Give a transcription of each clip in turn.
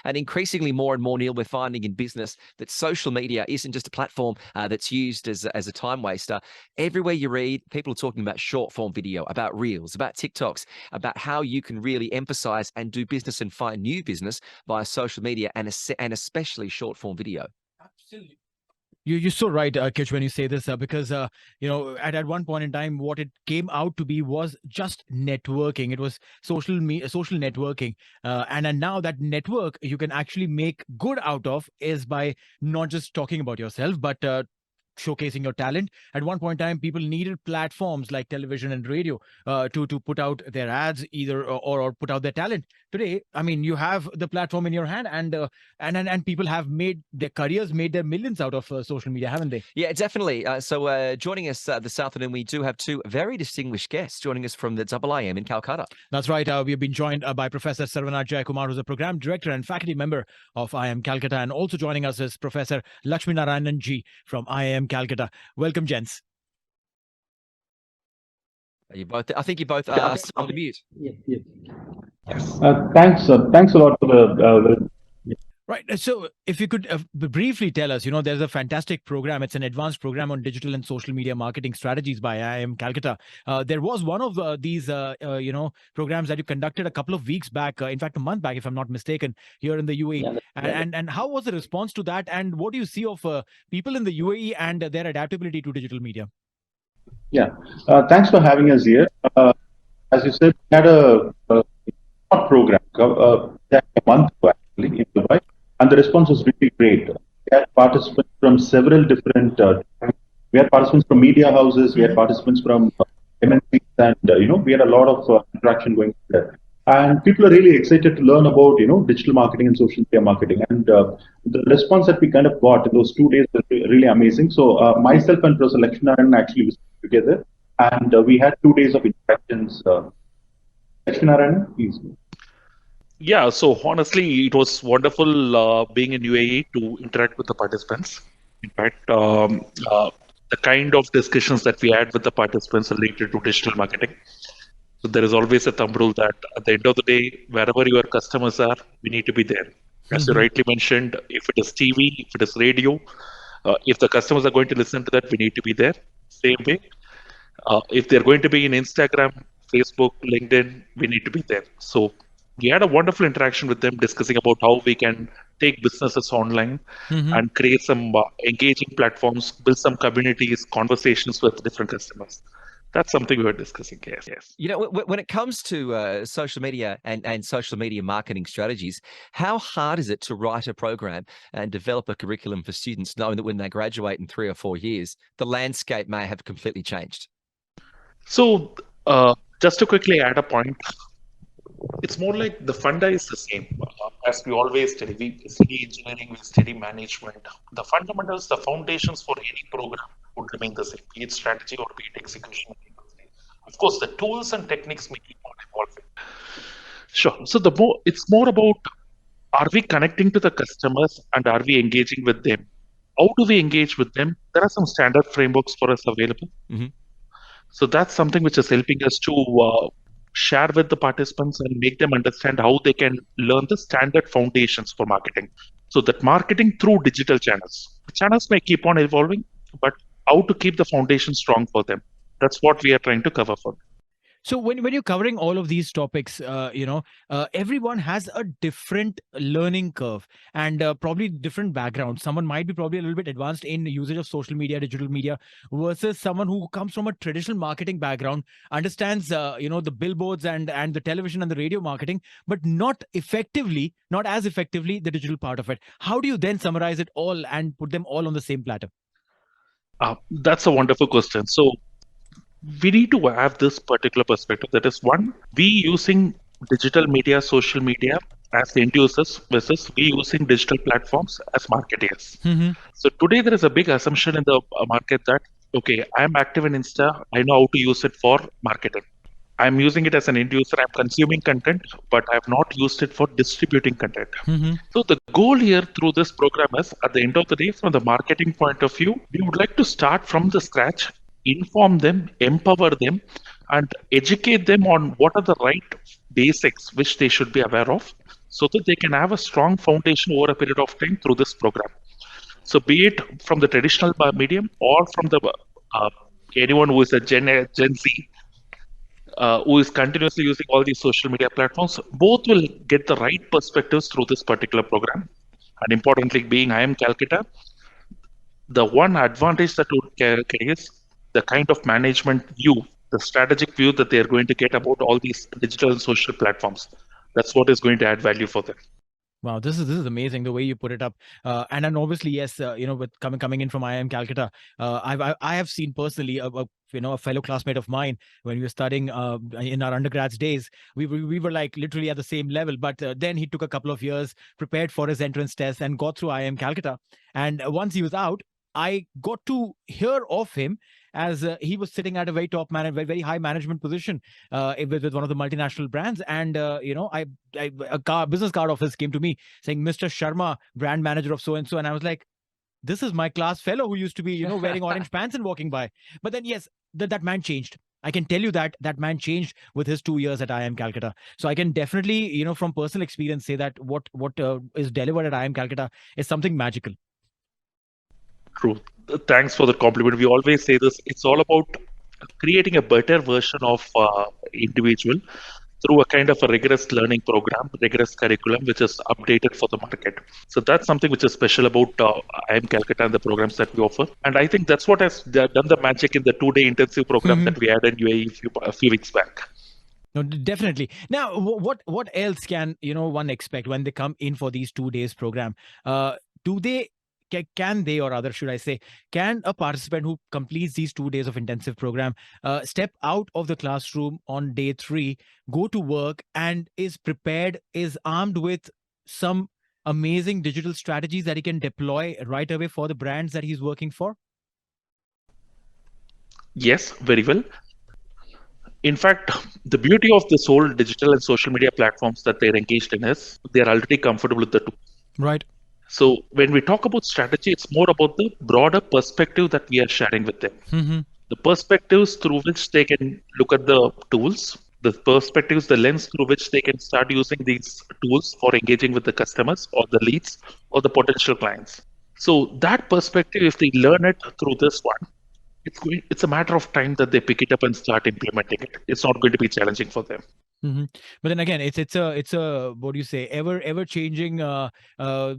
And increasingly more and more, Neil, we're finding in business that social media isn't just a platform that's used as a time waster. Everywhere you read, people are talking about short form video, about reels, about TikToks, about how you can really emphasize and do business and find new business via social media and especially short form video. Absolutely. You're so right, Kish, when you say this, because, at one point in time, what it came out to be was just networking. It was social networking. And now that network you can actually make good out of is by not just talking about yourself, but showcasing your talent. At one point in time, people needed platforms like television and radio to put out their ads, either or put out their talent. Today, I mean, you have the platform in your hand, and people have made their careers, made their millions out of social media, haven't they? Yeah, definitely. So joining us this afternoon, we do have two very distinguished guests joining us from the IIM in Calcutta. That's right. We have been joined by Professor Saravana Jaikumar, who's a program director and faculty member of IIM Calcutta, and also joining us is Professor Laxminarayanan ji from IIM Calcutta. Welcome, gents. You both, I think you both are on the mute. Yes. Thanks a lot for the Right. So if you could briefly tell us, there's a fantastic program. It's an advanced program on digital and social media marketing strategies by IIM Calcutta. There was one of these, programs that you conducted a couple of weeks back, in fact, a month back, if I'm not mistaken, here in the UAE. Yeah. And how was the response to that? And what do you see of people in the UAE and their adaptability to digital media? Yeah. Thanks for having us here. As you said, we had a program that a month ago, actually, in Dubai. And the response was really great. We had participants from several different, we had participants from media houses, we had participants from MNCs, and we had a lot of interaction going there. And people are really excited to learn about, digital marketing and social media marketing. And the response that we kind of got in those 2 days was really amazing. So myself and Professor Laxminarayanan actually visited together, and we had 2 days of interactions. Laxminarayanan, please. Yeah, so honestly, it was wonderful being in UAE to interact with the participants. In fact, the kind of discussions that we had with the participants related to digital marketing. So there is always a thumb rule that at the end of the day, wherever your customers are, we need to be there. As you rightly mentioned, if it is TV, if it is radio, if the customers are going to listen to that, we need to be there. Same way. If they're going to be in Instagram, Facebook, LinkedIn, we need to be there. So we had a wonderful interaction with them discussing about how we can take businesses online and create some engaging platforms, build some communities, conversations with different customers. That's something we were discussing. Yes. When it comes to social media and social media marketing strategies, how hard is it to write a program and develop a curriculum for students, knowing that when they graduate in 3 or 4 years, the landscape may have completely changed? So just to quickly add a point, it's more like the funda is the same. As we always study, we study engineering, we study management. The fundamentals, the foundations for any program would remain the same, be it strategy or be it execution. Of course, the tools and techniques may keep on evolving. Sure. So it's more about, are we connecting to the customers and are we engaging with them? How do we engage with them? There are some standard frameworks for us available. So that's something which is helping us to share with the participants and make them understand how they can learn the standard foundations for marketing. So that marketing through digital channels. The channels may keep on evolving, but how to keep the foundation strong for them. That's what we are trying to cover for them. So when you're covering all of these topics, everyone has a different learning curve and probably different background. Someone might be probably a little bit advanced in usage of social media, digital media, versus someone who comes from a traditional marketing background, understands, the billboards and the television and the radio marketing, but not as effectively the digital part of it. How do you then summarize it all and put them all on the same platter? That's a wonderful question. So we need to have this particular perspective. That is, one, we using digital media, social media as end users versus we using digital platforms as marketeers. So today there is a big assumption in the market that, okay, I'm active in Insta, I know how to use it for marketing. I'm using it as an end user, I'm consuming content, but I have not used it for distributing content. So the goal here through this program is, at the end of the day, from the marketing point of view, we would like to start from the scratch, inform them, empower them, and educate them on what are the right basics which they should be aware of, so that they can have a strong foundation over a period of time through this program. So be it from the traditional medium or from the anyone who is a Gen Z, who is continuously using all these social media platforms, both will get the right perspectives through this particular program. And importantly, being IIM Calcutta, the one advantage that would carry is the kind of management view, the strategic view that they are going to get about all these digital and social platforms. That's what is going to add value for them. Wow, this is amazing the way you put it up, and then obviously yes, with coming in from IIM Calcutta, I have seen personally a fellow classmate of mine when we were studying in our undergrads days. We were like literally at the same level, but then he took a couple of years, prepared for his entrance test, and got through IIM Calcutta. And once he was out, I got to hear of him as he was sitting at a very top very high management position with one of the multinational brands. And a business card of his came to me saying, "Mr. Sharma, brand manager of so and so," and I was like, "This is my class fellow who used to be wearing orange pants and walking by." But then yes, that man changed. I can tell you that man changed with his 2 years at IIM Calcutta. So I can definitely, from personal experience, say that what is delivered at IIM Calcutta is something magical. True. Thanks for the compliment. We always say this. It's all about creating a better version of individual through a kind of a rigorous learning program, rigorous curriculum, which is updated for the market. So that's something which is special about IIM Calcutta and the programs that we offer. And I think that's what has done the magic in the 2-day intensive program that we had in UAE a few weeks back. No, definitely. Now, what else can one expect when they come in for these 2 days program? Can they, or rather should I say, can a participant who completes these 2 days of intensive program step out of the classroom on day 3, go to work, and is prepared, is armed with some amazing digital strategies that he can deploy right away for the brands that he's working for? Yes, very well. In fact, the beauty of this whole digital and social media platforms that they're engaged in is they're already comfortable with the tool. Right. So when we talk about strategy, it's more about the broader perspective that we are sharing with them. Mm-hmm. The perspectives through which they can look at the tools, the perspectives, the lens through which they can start using these tools for engaging with the customers or the leads or the potential clients. So that perspective, if they learn it through this one, it's a matter of time that they pick it up and start implementing it. It's not going to be challenging for them. Mm-hmm. But then again, it's a what do you say, ever changing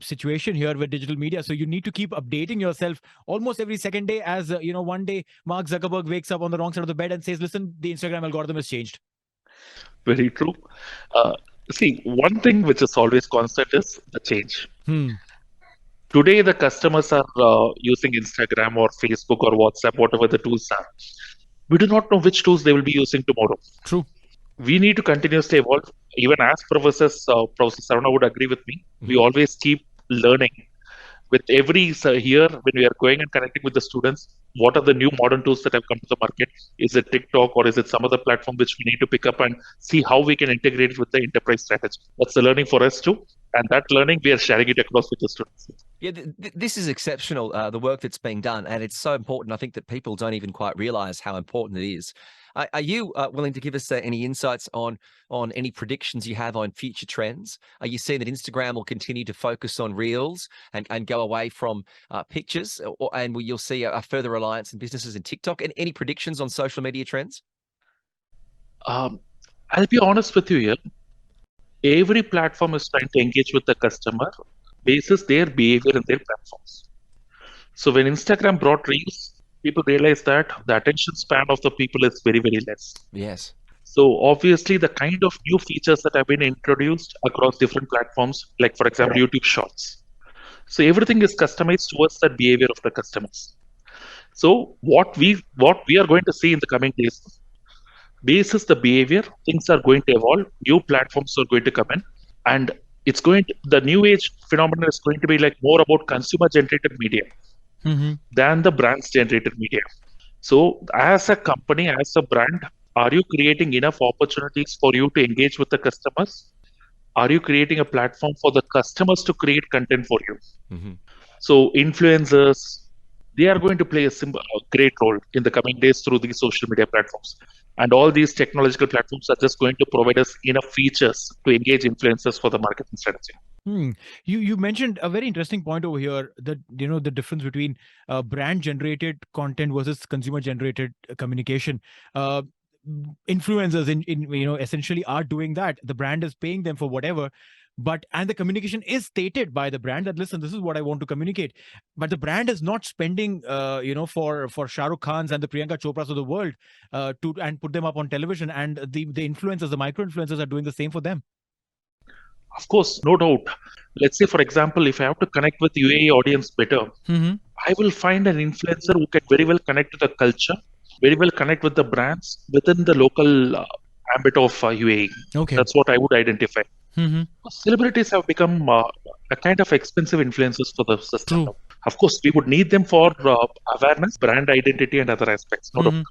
situation here with digital media. So you need to keep updating yourself almost every second day. As one day Mark Zuckerberg wakes up on the wrong side of the bed and says, "Listen, the Instagram algorithm has changed." Very true. See, one thing which is always constant is the change. Today, the customers are using Instagram or Facebook or WhatsApp, whatever the tools are. We do not know which tools they will be using tomorrow. True. We need to continuously evolve. Even as professors, Professor Saravana would agree with me, we always keep learning. With every year, when we are going and connecting with the students, what are the new modern tools that have come to the market? Is it TikTok or is it some other platform which we need to pick up and see how we can integrate it with the enterprise strategy? That's the learning for us too. And that learning, we are sharing it across with the students. Yeah, this is exceptional, the work that's being done. And it's so important. I think that people don't even quite realize how important it is. Are you willing to give us any insights on any predictions you have on future trends? Are you seeing that Instagram will continue to focus on reels and go away from pictures, and you'll see a further reliance in businesses in TikTok? And any predictions on social media trends? I'll be honest with you here. Every platform is trying to engage with the customer basis their behavior in their platforms. So when Instagram brought reels, people realize that the attention span of the people is very, very less. Yes. So obviously the kind of new features that have been introduced across different platforms, like for example, YouTube Shorts. So everything is customized towards that behavior of the customers. So what we are going to see in the coming days, basis the behavior, things are going to evolve, new platforms are going to come in, and the new age phenomenon is going to be like more about consumer generated media. Than the brands generated media. So as a company, as a brand, are you creating enough opportunities for you to engage with the customers? Are you creating a platform for the customers to create content for you? So influencers, they are going to play a great role in the coming days through these social media platforms. And all these technological platforms are just going to provide us enough features to engage influencers for the marketing strategy. You mentioned a very interesting point over here, that the difference between brand generated content versus consumer generated communication. Influencers in essentially are doing that. The brand is paying them for whatever, and the communication is stated by the brand that, listen, this is what I want to communicate. But the brand is not spending for Shah Rukh Khans and the Priyanka Chopras of the world and put them up on television, and the influencers, the micro influencers, are doing the same for them. Of course, no doubt. Let's say, for example, if I have to connect with UAE audience better, I will find an influencer who can very well connect to the culture, very well connect with the brands within the local ambit of UAE. Okay. That's what I would identify. Celebrities have become a kind of expensive influencers for the system. True. Of course, we would need them for awareness, brand identity, and other aspects. No doubt.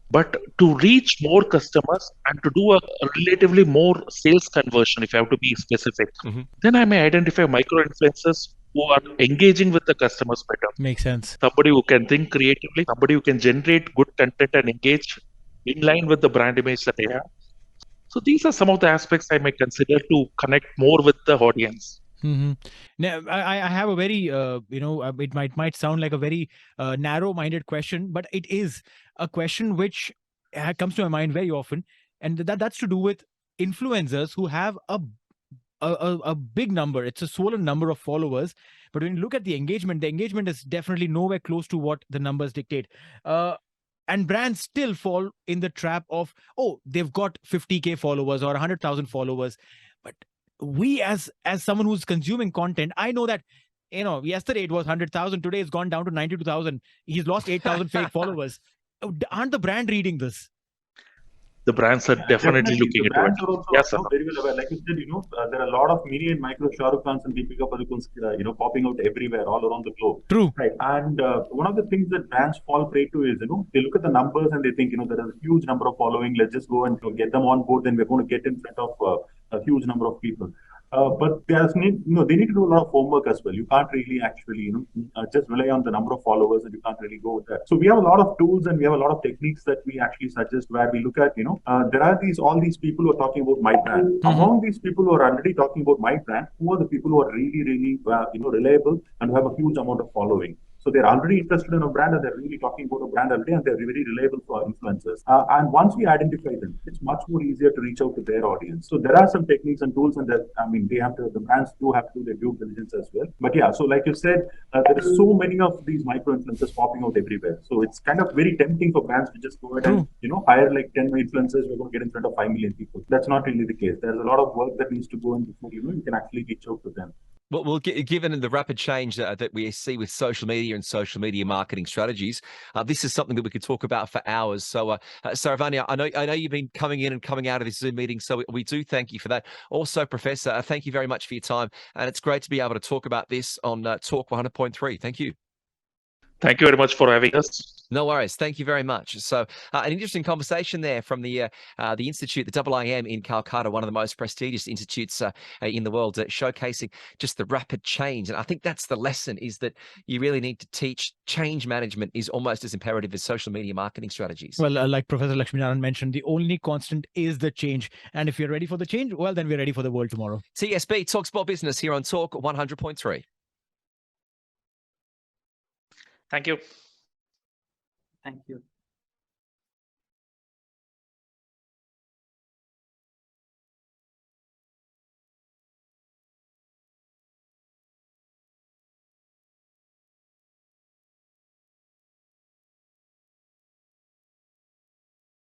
But to reach more customers and to do a relatively more sales conversion, if I have to be specific, then I may identify micro influencers who are engaging with the customers better. Makes sense. Somebody who can think creatively, somebody who can generate good content and engage in line with the brand image that they have. So these are some of the aspects I may consider to connect more with the audience. Now, I have a very, it might sound like a very narrow-minded question, but it is a question which comes to my mind very often, and that's to do with influencers who have a big number. It's a swollen number of followers, but when you look at the engagement is definitely nowhere close to what the numbers dictate. And brands still fall in the trap of, they've got 50K followers or 100,000 followers. But we, as someone who's consuming content, I know that, yesterday it was 100,000, today it's gone down to 92,000. He's lost 8,000 fake followers. Aren't the brand reading this? The brands are definitely looking the into brands it. are also, Yes, sir. very well aware. Like you said, there are a lot of mini and micro Shah Rukh Khans and Deepika Padukones, popping out everywhere, all around the globe. True. Right. And one of the things that brands fall prey to is, they look at the numbers and they think, there is a huge number of following. Let's just go and get them on board. Then we're going to get in front of a huge number of people. But they need to do a lot of homework as well. You can't really actually, just rely on the number of followers, and you can't really go with that. So we have a lot of tools and we have a lot of techniques that we actually suggest, where we look at, there are all these people who are talking about my brand. Among these people who are already talking about my brand, who are the people who are really, really, reliable and who have a huge amount of following? So they're already interested in a brand, and they're really talking about a brand already, and they're very reliable for influencers. And once we identify them, it's much more easier to reach out to their audience. So there are some techniques and tools, and the brands do have to do their due diligence as well. But yeah, so like you said, there is so many of these micro influencers popping out everywhere. So it's kind of very tempting for brands to just go ahead and hire like 10 influencers. We're going to get in front of 5 million people. That's not really the case. There's a lot of work that needs to go in before you can actually reach out to them. Well, given the rapid change that we see with social media and social media marketing strategies, this is something that we could talk about for hours. So, Saravana, I know you've been coming in and coming out of this Zoom meeting, so we do thank you for that. Also, Professor, thank you very much for your time, and it's great to be able to talk about this on Talk 100.3. Thank you. Thank you very much for having us. No worries. Thank you very much. So an interesting conversation there from the institute, the IIM in Calcutta, one of the most prestigious institutes in the world, showcasing just the rapid change. And I think that's the lesson, is that you really need to teach change management is almost as imperative as social media marketing strategies. Well, like Professor Laxminarayanan mentioned, the only constant is the change. And if you're ready for the change, well, then we're ready for the world tomorrow. TSB, Talk Sport Business here on Talk 100.3. Thank you. Thank you.